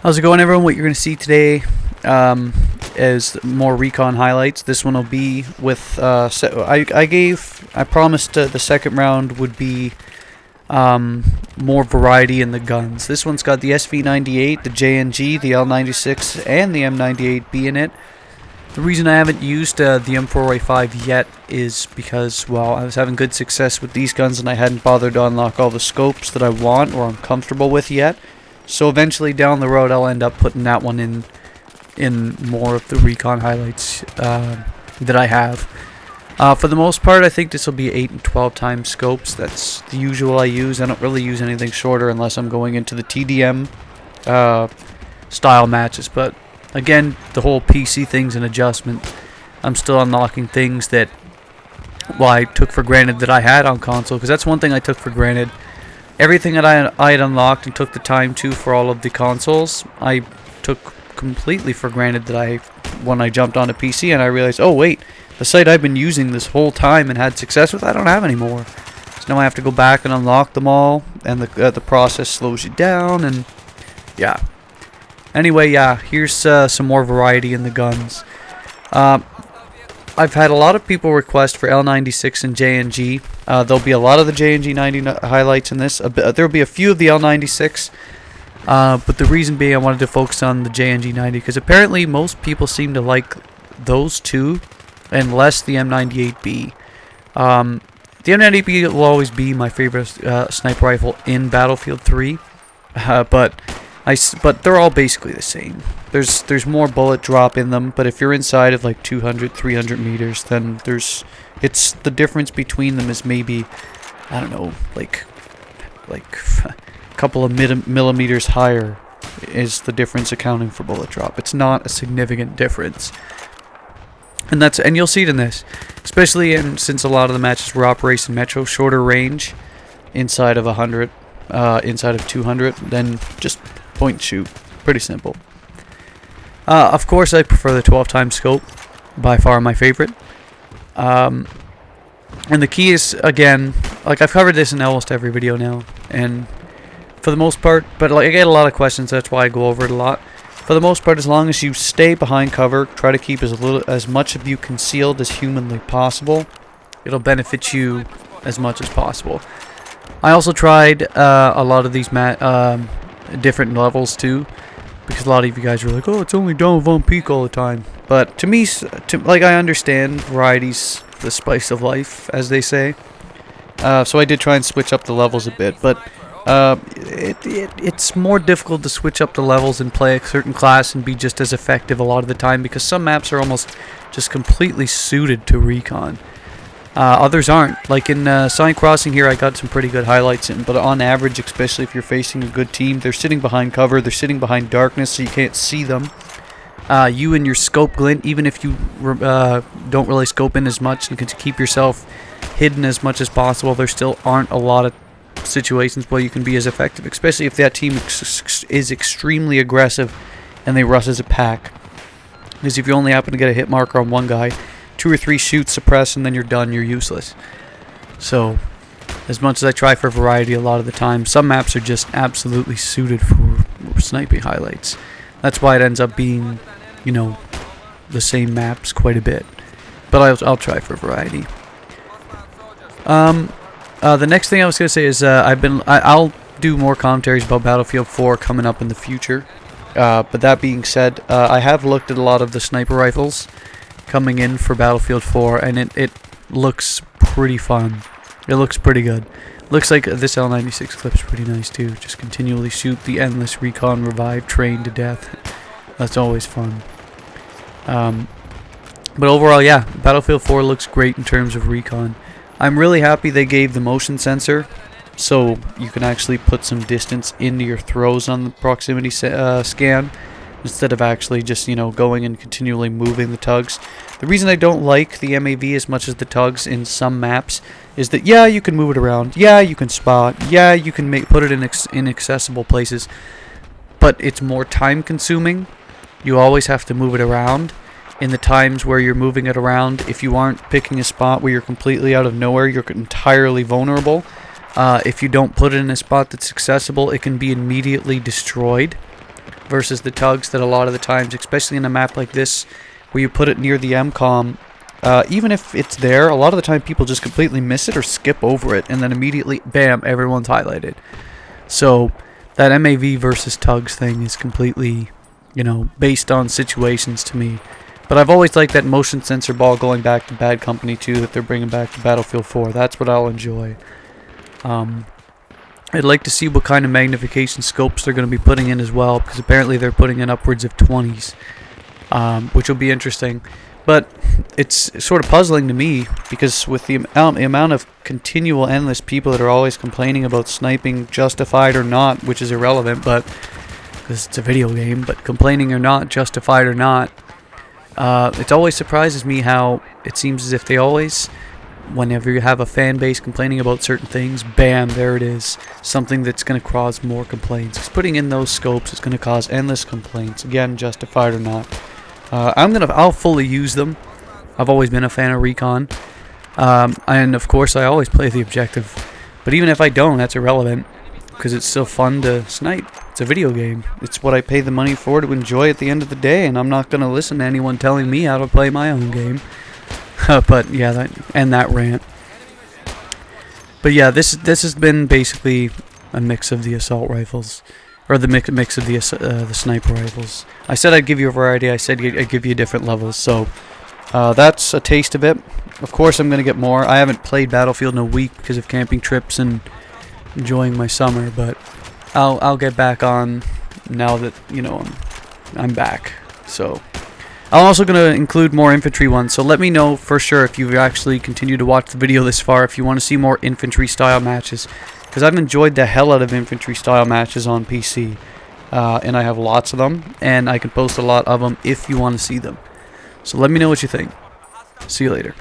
How's it going, everyone? What you're going to see today is more Recon highlights. This one will be with I promised the second round would be more variety in the guns. This one's got the SV98, the JNG, the L96, and the M98B in it. The reason I haven't used the M4A5 yet is because, well, I was having good success with these guns and I hadn't bothered to unlock all the scopes that I want or I'm comfortable with yet. So eventually down the road I'll end up putting that one in more of the Recon highlights that I have. For the most part, I think this will be 8 and 12 times scopes. That's the usual I use. I don't really use anything shorter unless I'm going into the TDM style matches. But again, the whole PC thing's an adjustment. I'm still unlocking things that, well, I took for granted that I had on console, because that's one thing I took for granted. Everything that I had unlocked and took the time to for all of the consoles, I took completely for granted that when I jumped onto PC and I realized, oh wait, the site I've been using this whole time and had success with, I don't have anymore. So now I have to go back and unlock them all, and the process slows you down, and yeah. Anyway, yeah, here's some more variety in the guns. I've had a lot of people request for L96 and JNG. There'll be a lot of the JNG 90 highlights in this. There'll be a few of the L96. But the reason being I wanted to focus on the JNG 90, because apparently most people seem to like those two and less the M98B. The M98B will always be my favorite sniper rifle in Battlefield 3. But they're all basically the same. There's more bullet drop in them, but if you're inside of like 200, 300 meters, then it's the difference between them is maybe, I don't know, like a couple of millimeters higher is the difference accounting for bullet drop. It's not a significant difference. And you'll see it in this, especially since a lot of the matches were Operation Metro, shorter range, inside of 100, inside of 200, then just point and shoot. Pretty simple. Of course, I prefer the 12 times scope, by far my favorite. And the key is, again, like I've covered this in almost every video now, and for the most part, but like I get a lot of questions, that's why I go over it a lot. For the most part, as long as you stay behind cover, try to keep as much of you concealed as humanly possible, it'll benefit you as much as possible. I also tried a lot of these different levels too, because a lot of you guys were like, oh, it's only down with on peak all the time. But to me, like, I understand variety's the spice of life, as they say. So I did try and switch up the levels a bit, but it's more difficult to switch up the levels and play a certain class and be just as effective a lot of the time, because some maps are almost just completely suited to Recon. Others aren't. Like in Sign Crossing here, I got some pretty good highlights in, but on average, especially if you're facing a good team, they're sitting behind cover, they're sitting behind darkness, so you can't see them. You and your scope glint, even if you don't really scope in as much and can keep yourself hidden as much as possible, there still aren't a lot of situations where you can be as effective, especially if that team is extremely aggressive and they rush as a pack. Because if you only happen to get a hit marker on one guy, 2 or 3 shoots suppress and then you're done, you're useless. So as much as I try for variety a lot of the time, some maps are just absolutely suited for sniping highlights. That's why it ends up being, you know, the same maps quite a bit. But I'll try for variety. The next thing I was going to say is I'll do more commentaries about Battlefield 4 coming up in the future. But that being said, I have looked at a lot of the sniper rifles coming in for Battlefield 4, and it looks pretty fun. It looks pretty good. Looks like this L96 clip's pretty nice too. Just continually shoot the endless Recon revive train to death. That's always fun. But overall, yeah, Battlefield 4 looks great in terms of Recon. I'm really happy they gave the motion sensor, so you can actually put some distance into your throws on the proximity scan, instead of actually just, you know, going and continually moving the tugs. The reason I don't like the MAV as much as the tugs in some maps is that, yeah, you can move it around, yeah, you can spot, yeah, you can put it in inaccessible places, but it's more time consuming. You always have to move it around. In the times where you're moving it around, if you aren't picking a spot where you're completely out of nowhere, you're entirely vulnerable. If you don't put it in a spot that's accessible, it can be immediately destroyed. versus the tugs that a lot of the times, especially in a map like this, where you put it near the MCOM, even if it's there, a lot of the time people just completely miss it or skip over it, and then immediately, bam, everyone's highlighted. So that MAV versus tugs thing is completely, you know, based on situations to me. But I've always liked that motion sensor ball going back to Bad Company 2 that they're bringing back to Battlefield 4. That's what I'll enjoy. I'd like to see what kind of magnification scopes they're going to be putting in as well, because apparently they're putting in upwards of 20s, which will be interesting. But it's sort of puzzling to me, because with the amount of continual endless people that are always complaining about sniping, justified or not, which is irrelevant, but because it's a video game, but complaining or not, justified or not, it always surprises me how it seems as if they always, whenever you have a fan base complaining about certain things, bam, there it is, something that's going to cause more complaints. Because putting in those scopes is going to cause endless complaints, again, justified or not. I'll fully use them. I've always been a fan of Recon, and of course I always play the objective. But even if I don't, that's irrelevant, because it's still fun to snipe. It's a video game. It's what I pay the money for to enjoy at the end of the day, and I'm not going to listen to anyone telling me how to play my own game. But yeah, that rant. But yeah, this has been basically a mix of the assault rifles, or the mix of the sniper rifles. I said I'd give you a variety. I said I'd give you different levels. So that's a taste of it. Of course, I'm gonna get more. I haven't played Battlefield in a week because of camping trips and enjoying my summer, but I'll get back on now that, you know, I'm back. So I'm also going to include more infantry ones, so let me know for sure if you've actually continued to watch the video this far, if you want to see more infantry style matches, because I've enjoyed the hell out of infantry style matches on PC, and I have lots of them, and I can post a lot of them if you want to see them. So let me know what you think. See you later.